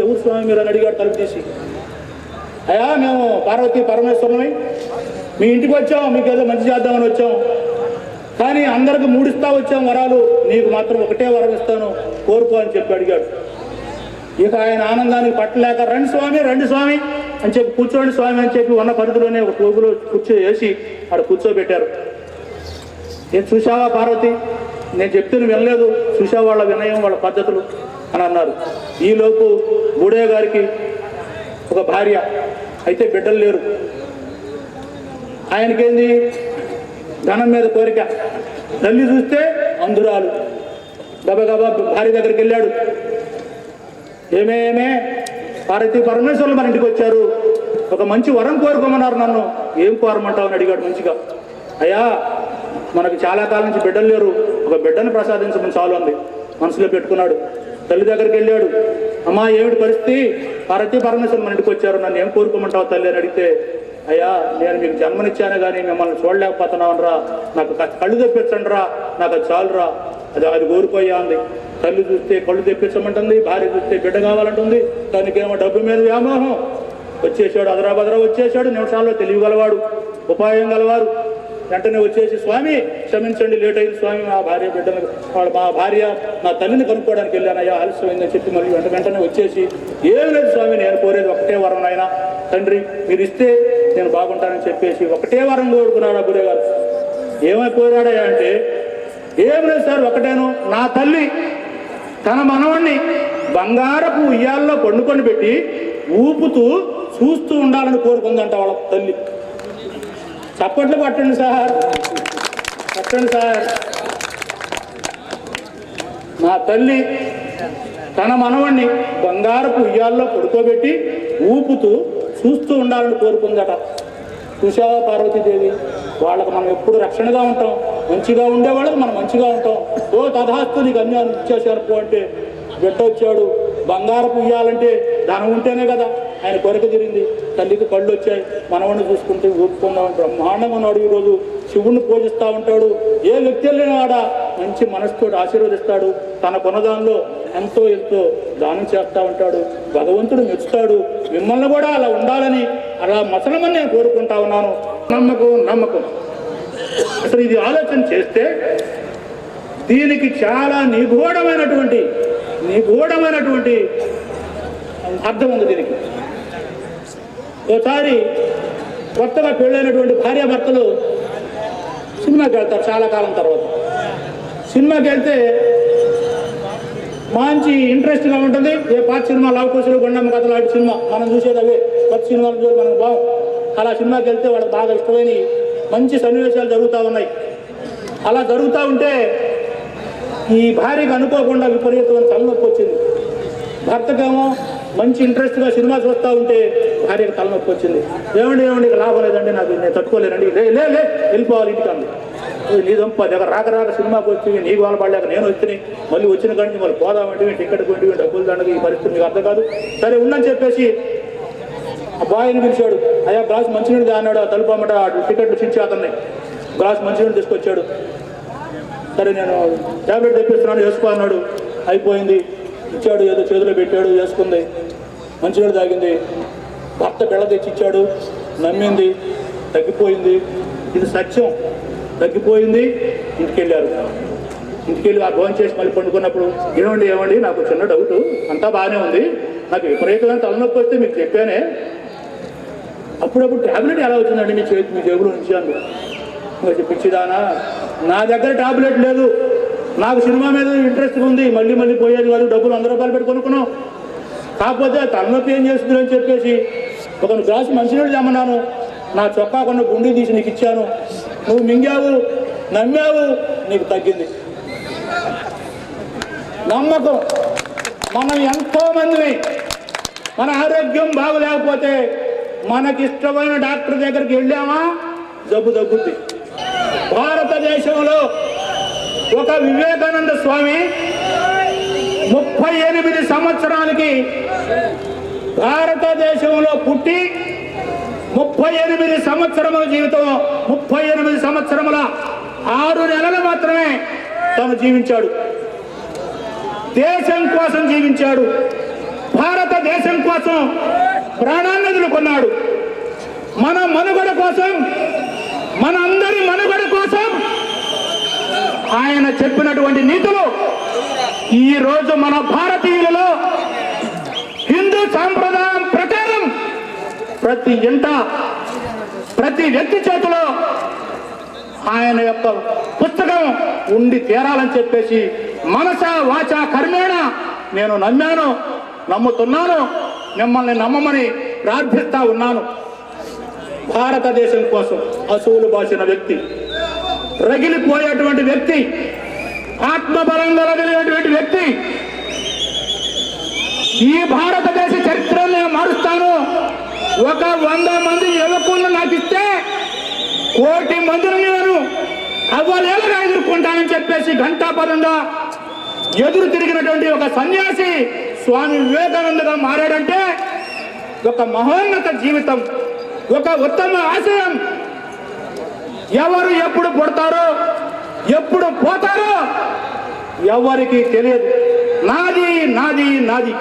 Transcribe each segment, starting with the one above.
ఎవరు స్వామి మీరు అని అడిగాడు తలుపు తీసి. అయ్యా మేము పార్వతీ పరమేశ్వరుని మీ ఇంటికి వచ్చాం, మీకు ఏదో మంచి చేద్దామని వచ్చాం, కానీ అందరికి 3 ఇస్తా వచ్చాం వరాలు, నీకు మాత్రం ఒకటే వరం ఇస్తాను కోరుకో అని చెప్పి అడిగాడు. ఇక ఆయన ఆనందానికి పట్టలేక రండి స్వామి అని చెప్పి కూర్చోండి స్వామి అని చెప్పి ఉన్న పరిధిలోనే ఒక టోపులో వేసి అక్కడ కూర్చోబెట్టారు. నేను చూసావా పార్వతి, నేను చెప్తే నువ్వు వినలేదు, చూసావా వాళ్ళ వినయం వాళ్ళ పద్ధతులు అని అన్నారు. ఈలోపు బూడయ్య గారికి ఒక భార్య, అయితే బిడ్డలు లేరు. ఆయనకేంది ధనం మీద కోరిక. తల్లి చూస్తే అందురాలు. గబగబా భార్య దగ్గరికి వెళ్ళాడు. ఏమే పార్వతీ పరమేశ్వరులు మన ఇంటికి వచ్చారు, ఒక మంచి వరం కోరుకోమన్నారు, నన్ను ఏం కోరమంటావు అని అడిగాడు మంచిగా. అయ్యా మనకు చాలా కాలం నుంచి బిడ్డలు లేరు, ఒక బిడ్డను ప్రసాదించమని చాలు అంది. మనసులో పెట్టుకున్నాడు. తల్లి దగ్గరికి వెళ్ళాడు. అమ్మా ఏమిటి పరిస్థితి, పార్వతీ పరమేశ్వరులు మన ఇంటికి వచ్చారు, నన్ను ఏం కోరుకోమంటావు తల్లి అని అడిగితే, అయ్యా నేను మీకు జన్మనిచ్చాను కానీ మిమ్మల్ని చూడలేకపోతున్నాను రా, నాకు కళ్ళు తెప్పించండి రా, నాకు అది చాలురా, అది కోరుకోయ్యా అంది. తల్లి చూస్తే కళ్ళు తెప్పించమంటుంది, భార్య చూస్తే బిడ్డ కావాలంటుంది, దానికేమో డబ్బు మీద వ్యామోహం. వచ్చేసాడు, అదరాబదరా వచ్చేసాడు. నిమిషాల్లో తెలియగలవాడు, ఉపాయం గలవారు. వెంటనే వచ్చేసి స్వామి క్షమించండి, లేట్ అయింది స్వామి, మా భార్య నా తల్లిని కనుక్కోవడానికి వెళ్ళానయ్యా, ఆలస్యమైందని చెప్పి మళ్ళీ వెంటనే వచ్చేసి, ఏం లేదు స్వామి నేను కోరేది ఒకటే వరం నాయన, తండ్రి మీరు ఇస్తే నేను బాగుంటానని చెప్పేసి ఒకటే వరం కోరుకున్నాడు ఆ బుడే గారు. ఏమై కోరాడయ్యా అంటే, ఏం లేదు సార్ ఒకటేను, నా తల్లి తన మనవణ్ణి బంగారపు ఉయ్యాల్లో పండుకొని పెట్టి ఊపుతూ చూస్తూ ఉండాలని కోరుకుందంట వాళ్ళ తల్లి. చప్పట్లు పట్టండి సార్. నా తల్లి తన మనవణ్ణి బంగారపు ఉయ్యాల్లో పడుకోబెట్టి ఊపుతూ చూస్తూ ఉండాలని కోరుకుందట. చూసావా పార్వతీదేవి, వాళ్ళకు మనం ఎప్పుడు రక్షణగా ఉంటాం, మంచిగా ఉండేవాళ్ళకి మనం మంచిగా ఉంటాం. ఓ తథాస్తు నీకు అన్యాయం ఇచ్చేసారు అంటే బిడ్డ వచ్చాడు, బంగారపు ఉయ్యాలంటే ధనం ఉంటేనే కదా. ఆయన కొరక తిరిగింది, తల్లికి కళ్ళు వచ్చాయి, మనవణ్ణి చూసుకుంటే ఊపుకుందామని బ్రహ్మాండంగా ఉన్నాడు. ఈరోజు శివుణ్ణి పూజిస్తూ ఉంటాడు. ఏ వ్యక్తి వెళ్ళినాడ మంచి మనసుతో ఆశీర్వదిస్తాడు, తన కొనదానిలో ఎంతో దానం చేస్తూ ఉంటాడు, భగవంతుడు మెచ్చుతాడు. మిమ్మల్ని కూడా అలా ఉండాలని అలా మసలమని నేను కోరుకుంటా ఉన్నాను. నమ్మకం అసలు ఇది ఆలోచన చేస్తే దీనికి చాలా నిగూఢమైనటువంటి అర్థం ఉంది దీనికి. ఒకసారి కొత్తగా పెళ్ళైనటువంటి భార్యాభర్తలు సినిమాకి వెళ్తారు. చాలా కాలం తర్వాత సినిమాకి వెళ్తే మంచి ఇంట్రెస్ట్గా ఉంటుంది. ఏ పాత సినిమా లవకుశలు గుండమ్మ కథ లాంటి సినిమా మనం చూసేది అవే, కొత్త సినిమాలు చూసి మనకు బాగు. అలా సినిమాకి వెళ్తే వాళ్ళకి బాగా ఇష్టమైన మంచి సన్నివేశాలు జరుగుతూ ఉన్నాయి. అలా జరుగుతూ ఉంటే ఈ భార్యకు అనుకోకుండా విపరీతమైన తలనొప్పి వచ్చింది. భర్తకేమో మంచి ఇంట్రెస్ట్గా సినిమా చూస్తూ ఉంటే భార్యకు తలనొప్పి వచ్చింది. ఏమండి ఇక లాభం లేదండి, నాకు నేను తట్టుకోలేనండి, లే వెళ్ళిపోవాలి ఇంటికి అంది. నీ దంప దగ్గర రాక సినిమాకి వచ్చి నీకు వాళ్ళు పడలేక నేను వచ్చినాయి, మళ్ళీ వచ్చిన కానీ మళ్ళీ పోదామంటే టికెట్ కొంటే డబ్బులు దండగా, ఈ పరిస్థితి మీకు అర్థం కాదు, సరే ఉండని చెప్పేసి ఆ బాయ్ని పిలిచాడు. అయ్యా గ్లాస్ మంచినీళ్ళు అన్నాడు. ఆ తలుపు అమ్మట టికెట్లు చిచ్చి అతన్ని గ్లాస్ మంచినీళ్ళు తీసుకొచ్చాడు. సరే నేను ట్యాబ్లెట్ తెప్పిస్తున్నాను వేసుకో అన్నాడు. అయిపోయింది, ఇచ్చాడు, ఏదో చేతిలో పెట్టాడు, వేసుకుంది, మంచినీళ్ళు తాగింది. భర్త బెళ్ళ తెచ్చి ఇచ్చాడు, నమ్మింది, తగ్గిపోయింది. ఇది సత్యం, తగ్గిపోయింది. ఇంటికెళ్ళారు. ఇంటికెళ్ళి ఆ భోజనం చేసి మళ్ళీ పండుకున్నప్పుడు ఏమండి నాకు చిన్న డౌట్, అంతా బాగానే ఉంది, నాకు విపరీతమైన తలనొప్పి వస్తే మీకు చెప్పానే, అప్పుడప్పుడు ట్యాబ్లెట్ ఎలా వచ్చిందండి మీ జేబులో నుంచి అంది. ఇంకా పిచ్చిదానా, నా దగ్గర ట్యాబ్లెట్ లేదు, నాకు సినిమా మీద ఇంట్రెస్ట్ ఉంది, మళ్ళీ పోయేది కాదు, డబ్బులు 100 రూపాయలు పెట్టి కొనుక్కున్నాం, కాకపోతే తలనొప్పి ఏం చేస్తుందని చెప్పేసి ఒక గ్లాసు మంచినీళ్ళు తెమ్మన్నాను, నా చొక్కా కొన్న గుండె తీసి నీకు ఇచ్చాను, నువ్వు మింగావు, నమ్మావు, నీకు తగ్గింది. నమ్మకం. మనం ఎంతోమందిని మన ఆరోగ్యం బాగలేకపోతే మనకిష్టమైన డాక్టర్ దగ్గరికి వెళ్ళామా జబ్బు తగ్గుద్ది. భారతదేశంలో ఒక వివేకానంద స్వామి 38 సంవత్సరాలకి భారతదేశంలో పుట్టి 38 సంవత్సరముల జీవితం, 38 సంవత్సరముల 6 నెలలు మాత్రమే తను జీవించాడు. దేశం కోసం జీవించాడు. భారత దేశం కోసం ప్రాణాన్ని వదులుకున్నాడు. మన మనుగడ కోసం, మన అందరి మనుగడ కోసం ఆయన చెప్పినటువంటి నీతులు ఈ రోజు మన భారతీయులలో హిందూ సాంప్రదాయం ప్రకారం ప్రతి ఇంట, ప్రతి వ్యక్తి చేతిలో ఆయన యొక్క పుస్తకం ఉండి తీరాలని చెప్పేసి మనస వాచ కర్మేణ నేను నమ్మాను, నమ్ముతున్నాను, మిమ్మల్ని నమ్మమని ప్రార్థిస్తా ఉన్నాను. భారతదేశం కోసం అసూలు బాసిన వ్యక్తి, రగిలిపోయేటువంటి వ్యక్తి, ఆత్మబలంగా రగిలేటువంటి వ్యక్తి, ఈ భారతదేశ చరిత్రను నేను మారుస్తాను, ఒక 100 మంది యువకులను నాకు ఇస్తే 1 కోటి మందిని నేను అవ్వలేలుగా ఎదుర్కొంటానని చెప్పేసి ఘంటాపదంగా ఎదురు తిరిగినటువంటి ఒక సన్యాసి స్వామి వివేకానందగా మారాడంటే ఒక మహోన్నత జీవితం, ఒక ఉత్తమ ఆశయం. ఎవరు ఎప్పుడు పుడతారో, ఎప్పుడు పోతారో ఎవరికి తెలియదు. నాది నాది నాది,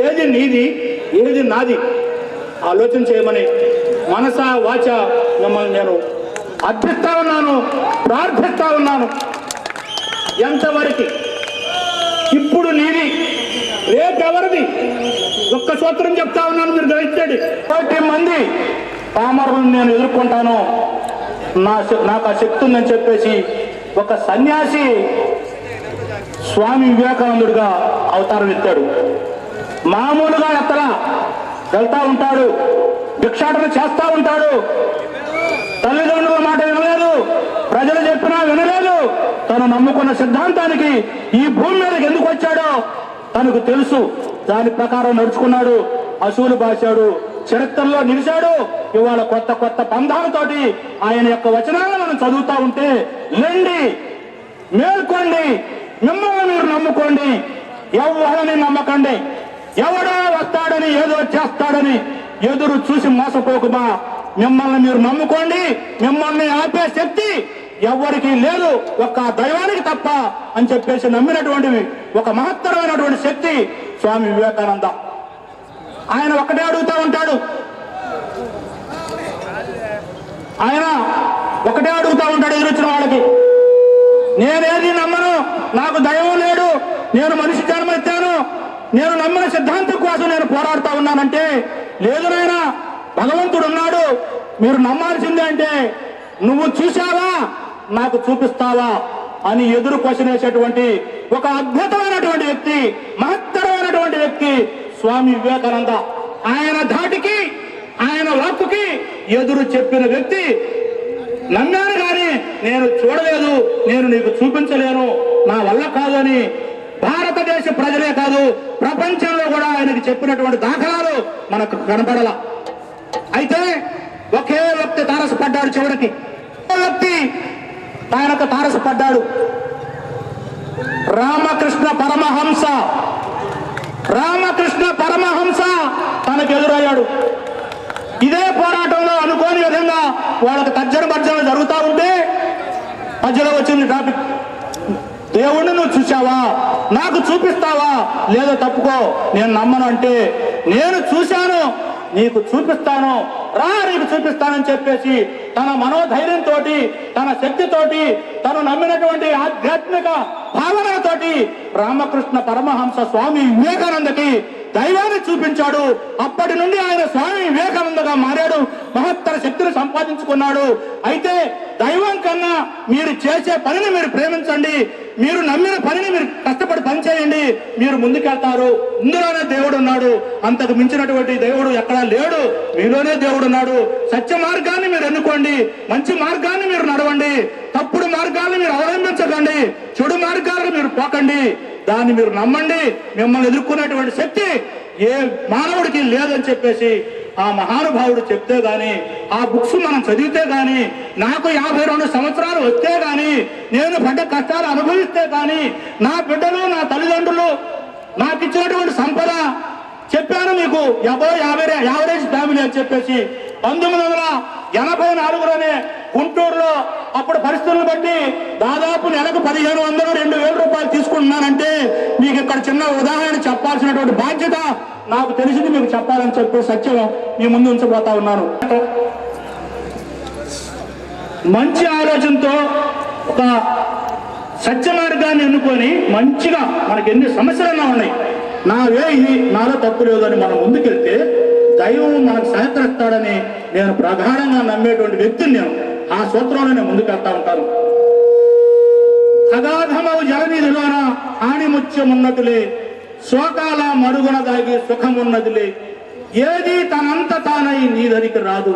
ఏది నీది, ఏది నాది ఆలోచన చేయమని మనస వాచ మిమ్మల్ని నేను అర్థిస్తా ఉన్నాను, ప్రార్థిస్తా ఉన్నాను. ఎంతవరకు ఇప్పుడు నీది, రేపెవరిది? ఒక్క సూత్రం చెప్తా ఉన్నాను, మీరు గ్రహించండి. 1 కోటి మంది పామరులను నేను ఎదుర్కొంటాను, నాకు ఆ శక్తి ఉందని చెప్పేసి ఒక సన్యాసి స్వామి వివేకానందుడిగా అవతారం ఎత్తాడు. మామూలుగా ఎత్తలా, వెళ్తా ఉంటాడు, భిక్షాటన చేస్తా ఉంటాడు, తల్లిదండ్రుల మాట వినలేదు, ప్రజలు చెప్పినా వినలేదు. తను నమ్ముకున్న సిద్ధాంతానికి ఈ భూమి మీదకి ఎందుకు వచ్చాడో తనకు తెలుసు. దాని ప్రకారం నడుచుకున్నాడు, అసూలు బాశాడు, చరిత్రలో నిలిచాడు. ఇవాళ కొత్త కొత్త బంధాలతోటి ఆయన యొక్క వచనాలను మనం చదువుతా ఉంటే, లేండి, మేల్కోండి, మిమ్మల్ని మీరు నమ్ముకోండి, ఎవరిని నమ్మకండి, ఎవడో వస్తాడని ఏదో చేస్తాడని ఎదురు చూసి మోసపోకుమా, మిమ్మల్ని మీరు నమ్ముకోండి, మిమ్మల్ని ఆపే శక్తి ఎవరికి లేదు, ఒక్క దైవానికి తప్ప అని చెప్పేసి నమ్మినటువంటివి ఒక మహత్తరమైనటువంటి శక్తి స్వామి వివేకానంద. ఆయన ఒకటే అడుగుతూ ఉంటాడు, ఎదురొచ్చిన వాళ్ళకి, నేనేది నమ్మను, నాకు దైవం లేడు, నేను మనిషి జన్మెత్తాను, నేను నమ్మిన సిద్ధాంతం కోసం నేను పోరాడుతా ఉన్నానంటే, లేదు నాయనా, భగవంతుడు ఉన్నాడు, మీరు నమ్మాల్సిందే అంటే, నువ్వు చూశావా, నాకు చూపిస్తావా అని ఎదురు క్వశ్చనేసేటువంటి ఒక అద్భుతమైనటువంటి వ్యక్తి, మహత్తరమైనటువంటి వ్యక్తి స్వామి వివేకానంద. ఆయన ధాటికి, ఆయన వాక్కుకి ఎదురు చెప్పిన వ్యక్తి. నమ్మాను కానీ నేను చూడలేదు, నేను నీకు చూపించలేను, నా వల్ల కాదు అని భారతదేశ ప్రజలే కాదు, ప్రపంచంలో కూడా ఆయనకి చెప్పినటువంటి దాఖలాలు మనకు కనపడాల. అయితే ఒకే వ్యక్తి తారసపడ్డాడు, చివరికి వ్యక్తి ఆయనకు తారసపడ్డాడు. రామకృష్ణ పరమహంస. రామకృష్ణ పరమహంస తనకు ఎదురయ్యాడు. ఇదే పోరాటంలో అనుకోని విధంగా వాళ్ళకి తర్జన భర్జన జరుగుతూ ఉంటే మధ్యలో వచ్చింది టాపిక్, దేవుణ్ణి నువ్వు చూసావా, నాకు చూపిస్తావా, లేదో తప్పుకో, నేను నమ్మను అంటే, నేను చూశాను, నీకు చూపిస్తాను, రా నీకు చూపిస్తానని చెప్పేసి తన మనోధైర్యంతో, తన శక్తితోటి, తను నమ్మినటువంటి ఆధ్యాత్మిక భావనతోటి రామకృష్ణ పరమహంస స్వామి వివేకానందకి దైవాన్ని చూపించాడు. అప్పటి నుండి ఆయన స్వామి వివేకానందగా మారాడు, మహత్తర శక్తిని సంపాదించుకున్నాడు. అయితే దైవం కన్నా మీరు చేసే పనిని మీరు ప్రేమించండి, మీరు నమ్మిన పనిని మీరు కష్టపడి పనిచేయండి, మీరు ముందుకెళ్తారు. ఇందులోనే దేవుడు ఉన్నాడు, అంతకు మించినటువంటి దేవుడు ఎక్కడా లేడు, మీలోనే దేవుడు ఉన్నాడు. సత్య మార్గాన్ని మీరు ఎన్నుకోండి, మంచి మార్గాన్ని మీరు నడవండి, తప్పుడు మార్గాన్ని మీరు అవలంబించకండి, చెడు మార్గాలను మీరు పోకండి, దాన్ని మీరు నమ్మండి. మిమ్మల్ని ఎదుర్కొనేటువంటి శక్తి ఏ మానవుడికి లేదని చెప్పేసి ఆ మహానుభావుడు చెప్తే గాని, ఆ బుక్స్ మనం చదివితే గాని, నాకు 52 సంవత్సరాలు వస్తే గాని, నేను పడ్డ కష్టాలు అనుభవిస్తే గాని, నా బిడ్డలు, నా తల్లిదండ్రులు నాకు ఇచ్చినటువంటి సంపద చెప్పాను మీకు, యావరేజ్ ఫ్యామిలీ అని చెప్పేసి 1984లోనే గుంటూరులో అప్పుడు పరిస్థితులను బట్టి దాదాపు నెలకు 1500 2000 రూపాయలు తీసుకుంటున్నానంటే మీకు ఇక్కడ చిన్న ఉదాహరణ చెప్పాల్సినటువంటి బాధ్యత నాకు తెలిసింది మీకు చెప్పాలని చెప్పే సత్యం మీ ముందు ఉంచబోతా ఉన్నాను. మంచి ఆలోచనతో ఒక సత్య మార్గాన్ని ఎన్నుకొని మంచిగా మనకి ఎన్ని సమస్యలన్నా ఉన్నాయి, నావే ఇది నాలో తప్పు లేదు అని మనం ముందుకెళ్తే దైవం మనకు సహకరిస్తాడని నేను ప్రగాఢంగా నమ్మేటువంటి వ్యక్తిని. నేను ఆ సూత్రంలో నేను ముందుకెళ్తా ఉంటాను. అగాధమవు జలనిధిలోన ఆణిముత్యం ఉన్నతులే, శోకాల మరుగున దాగి సుఖమున్నదిలే, ఏది తనంత తానై నీదరికి రాదు,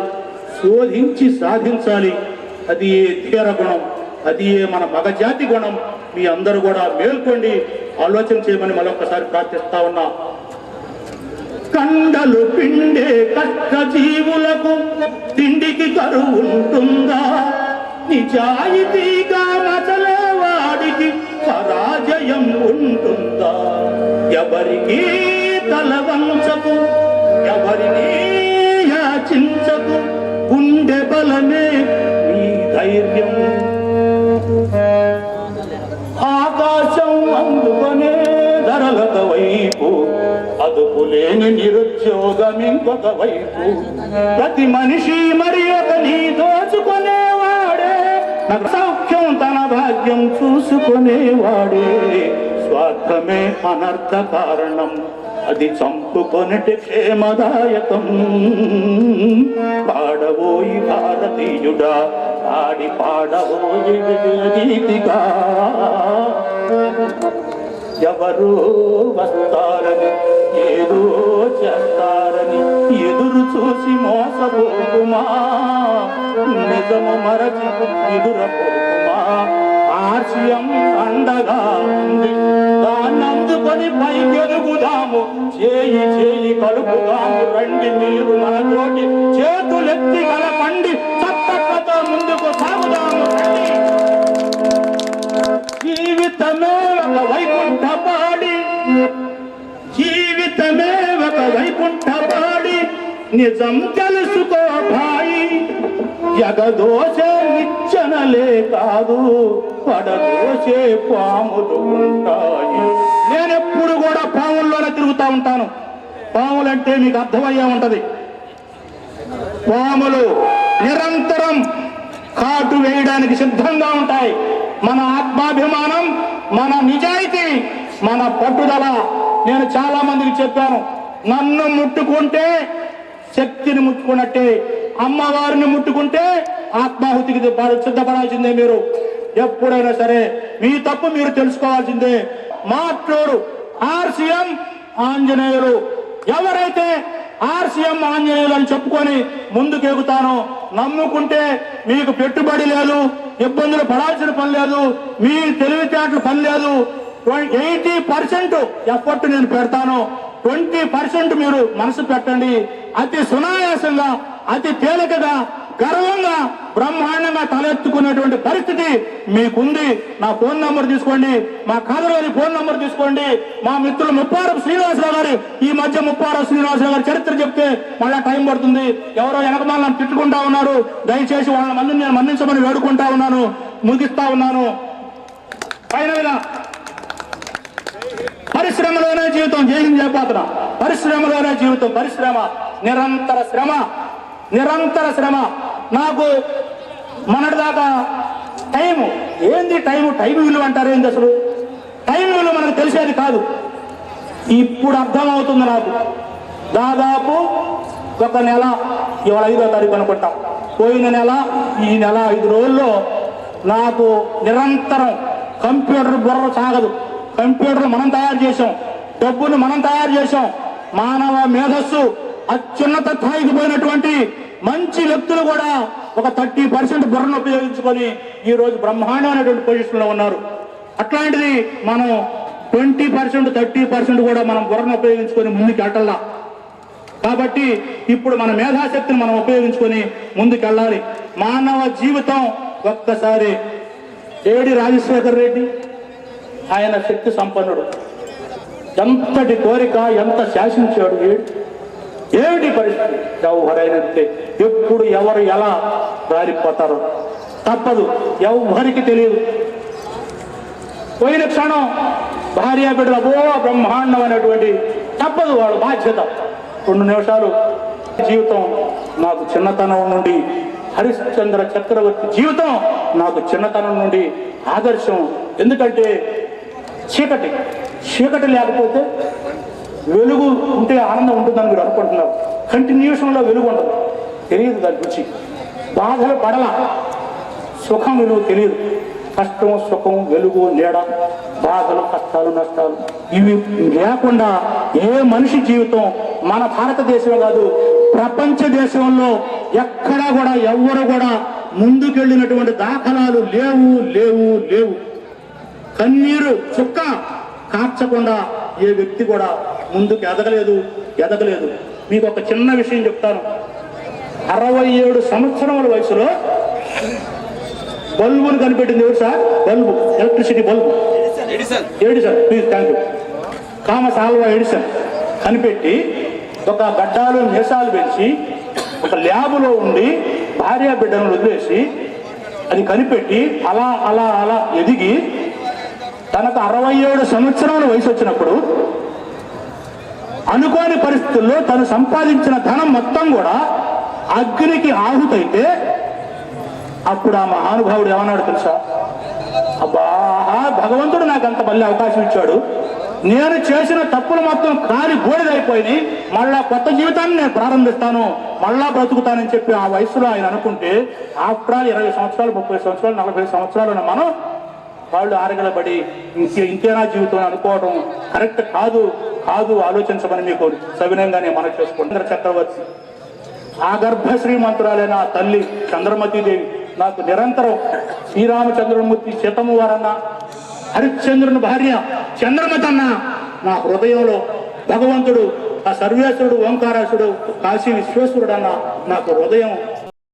శోధించి సాధించాలి, అది ఏ తీర గుణం, అది ఏ మన మగజాతి గుణం. మీ అందరూ కూడా మేల్కొండి, ఆలోచన చేయమని మరొకసారి ప్రార్థిస్తా ఉన్నా. కండలు పిండే కష్ట జీవులకు తిండికి కరువు ఉంటుందా, నిజాయితీగా మసలే వాడికి పరాజయం ఉంటుందా, ఎవరికి తల వంచకు, ఎవరిని యాచించకు, గుండె బలమే నీ ధైర్యం, ఆకాశం అందుకొనే ధరలక వైపు, అదుపులేని నిరుద్యోగం ఇంకొక వైపు, ప్రతి మనిషి మరి ఒకని దోచుకునేవాడే, సౌఖ్యం తన భాగ్యం చూసుకునేవాడే, స్వార్థమే అనర్థ కారణం, అది చంపుకొనటి క్షేమదాయకం. పాడవోయి భారతీయుడా, ఆడి పాడవోయి గీతిగా, ఎవరో వస్తారని ఏదో చేస్తారని ఎదురు చూసి మోసపోకుమా, నిజము మరచి ఎదురపోకుమా. ఆశయం అండగా ఉంది, దాన్నందుకొని పైకెదుగుదాము, చేయి చేయి కలుపుదాము, రండి మీరు మనతోటి చేతులెత్తి కలపండి, చప్పట్లతో ముందుకు సాగుదాము రండి. జీవితమే ఒక వైకుంఠపాడి, జీవితమే ఒక వైకుంఠపాడి, నిజం తెలుసుకో భాయి, ఎగదోసే నిచ్చెనలే కాదు, పడదోసే పాములు ఉంటాయి. నేనెప్పుడు కూడా పాముల్లోనే తిరుగుతూ ఉంటాను. పాములంటే మీకు అర్థమయ్యే ఉంటది. పాములు నిరంతరం కాటు వేయడానికి సిద్ధంగా ఉంటాయి. మన ఆత్మాభిమానం, మన నిజాయితీ, మన పట్టుదల. నేను చాలా మందికి చెప్పాను, నన్ను ముట్టుకుంటే శక్తిని ముట్టుకున్నట్టే, అమ్మవారిని ముట్టుకుంటే ఆత్మాహుతికి సిద్ధపడాల్సిందే. మీరు ఎప్పుడైనా సరే మీ తప్పు మీరు తెలుసుకోవాల్సిందే. మాట్లోడు ఆర్సీఎం ఆంజనేయులు, ఎవరైతే ఆర్సీఎం ఆంజనేయులు అని చెప్పుకొని ముందుకెగుతానో, నమ్ముకుంటే మీకు పెట్టుబడి లేదు, ఇబ్బందులు పడాల్సిన పని లేదు, మీ తెలివితేటలు పని లేదు. 80% ఎఫర్ట్ నేను పెడతాను, 20% మీరు మనసు పెట్టండి. అతి సునాయాసంగా, అతి తేలికగా, గర్వంగా, బ్రహ్మాండంగా తలెత్తుకునేటువంటి పరిస్థితి మీకుంది. నా ఫోన్ నంబర్ తీసుకోండి, మా కాదలోని ఫోన్ నంబర్ తీసుకోండి. మా మిత్రులు ముప్పారపు శ్రీనివాసరావు గారు, ఈ మధ్య ముప్పారపు శ్రీనివాసరావు గారి చరిత్ర చెప్తే మళ్ళా టైం పడుతుంది. ఎవరో వెనకమాల నన్ను తిట్టుకుంటా ఉన్నారు, దయచేసి వాళ్ళ మందిని నేను మన్నించమని వేడుకుంటా ఉన్నాను, ముగిస్తా ఉన్నాను. ఫైనల్గా పరిశ్రమలోనే జీవితం, జైహింద్ చెప్పాతున్నా, పరిశ్రమలోనే జీవితం. పరిశ్రమ నిరంతర శ్రమ, నిరంతర శ్రమ. నాకు మొన్నటిదాకా టైము ఏంది, టైం విలువ అంటారు ఏంది, అసలు టైం విలువ మనకు తెలిసేది కాదు. ఇప్పుడు అర్థమవుతుంది నాకు. దాదాపు ఒక నెల, ఇవాళ 5వ తారీఖు అనుకుంటాం, పోయిన నెల ఈ నెల 5 రోజుల్లో నాకు నిరంతరం కంప్యూటర్ బుర్ర సాగదు. కంప్యూటర్లు మనం తయారు చేసాం, డబ్బును మనం తయారు చేసాం. మానవ మేధస్సు అత్యున్నత స్థాయికి పోయినటువంటి మంచి వ్యక్తులు కూడా ఒక 30% బుర్రను ఉపయోగించుకొని ఈ రోజు బ్రహ్మాండమైనటువంటి పొజిషన్లో ఉన్నారు. అట్లాంటిది మనం 20%, 30% కూడా మనం బుర్రను ఉపయోగించుకొని ముందుకు వెళ్ళాలా. కాబట్టి ఇప్పుడు మన మేధాశక్తిని మనం ఉపయోగించుకొని ముందుకెళ్ళాలి. మానవ జీవితం ఒక్కసారి ఏడి రాజశేఖర్ రెడ్డి, ఆయన శక్తి సంపన్నుడు, ఎంతటి కోరిక, ఎంత శాసించాడు, ఏమిటి పరిస్థితి. ఎవరైనంతే ఎప్పుడు ఎవరు ఎలా రాలిపోతారో తప్పదు, ఎవరికి తెలియదు. పోయిన క్షణం భార్య బిడ్డలు అబో బ్రహ్మాండం అనేటువంటి తప్పదు, వాళ్ళ బాధ్యత. 2 నిమిషాలు జీవితం నాకు చిన్నతనం నుండి, హరిశ్చంద్ర చక్రవర్తి జీవితం నాకు చిన్నతనం నుండి ఆదర్శం. ఎందుకంటే చీకటి లేకపోతే వెలుగు ఉంటే ఆనందం ఉంటుందని మీరు అనుకుంటున్నారు. కంటిన్యూషన్లో వెలుగు ఉండదు, తెలియదు దాని రుచి. బాధలు పడల, సుఖం విలువ తెలియదు. కష్టం, సుఖం, వెలుగు, నీడ, బాధలు, కష్టాలు, నష్టాలు ఇవి లేకుండా ఏ మనిషి జీవితం మన భారతదేశం కాదు, ప్రపంచ దేశంలో ఎక్కడా కూడా ఎవ్వరు కూడా ముందుకెళ్ళినటువంటి దాఖలాలు లేవు. కన్నీరు చుక్క కార్చకుండా ఏ వ్యక్తి కూడా ముందుకు ఎదగలేదు. మీకు ఒక చిన్న విషయం చెప్తాను. 67 సంవత్సరముల వయసులో బల్బును కనిపెట్టింది ఎవరు sir? Bulb, electricity bulb Edison. Please, thank you. Thomas Alva Edison కనిపెట్టి ఒక గడ్డాలు మీసాలు పెంచి ఒక ల్యాబులో ఉండి భార్య బిడ్డను వదిలేసి అది కనిపెట్టి అలా అలా అలా ఎదిగి తనకు 67 సంవత్సరముల వయసు వచ్చినప్పుడు అనుకోని పరిస్థితుల్లో తను సంపాదించిన ధనం మొత్తం కూడా అగ్నికి ఆహుతైతే అప్పుడు ఆ మహానుభావుడు ఏమన్నాడు తెలుసా? అబ్బా, భగవంతుడు నాకు అంత మళ్ళీ అవకాశం ఇచ్చాడు, నేను చేసిన తప్పులు మొత్తం కాలి బూడిదైపోయి మళ్ళా కొత్త జీవితాన్ని నేను ప్రారంభిస్తాను, మళ్ళా బ్రతుకుతానని చెప్పి ఆ వయసులో ఆయన అనుకుంటే, ఆఫ్టర్ ఆల్ 20 సంవత్సరాలు, 30 సంవత్సరాలు, 40 సంవత్సరాలు మనం వాళ్ళు ఆరగలబడి ఇంకేనా జీవితం అనుకోవడం కరెక్ట్ కాదు. ఆలోచించమని మీకు సవినయంగానే మనం చేసుకుంటారు. చక్రవర్తి ఆ గర్భ శ్రీమంతురాలైన తల్లి చంద్రమతీదేవి నాకు నిరంతరం శ్రీరామచంద్రమూర్తి సీతమ్మ వారన్న, హరిశ్చంద్రుని భార్య చంద్రమతన్న నా హృదయంలో భగవంతుడు, ఆ సర్వేశ్వరుడు, ఓంకారేశ్వరుడు, కాశీ విశ్వేశ్వరుడు అన్న నాకు హృదయం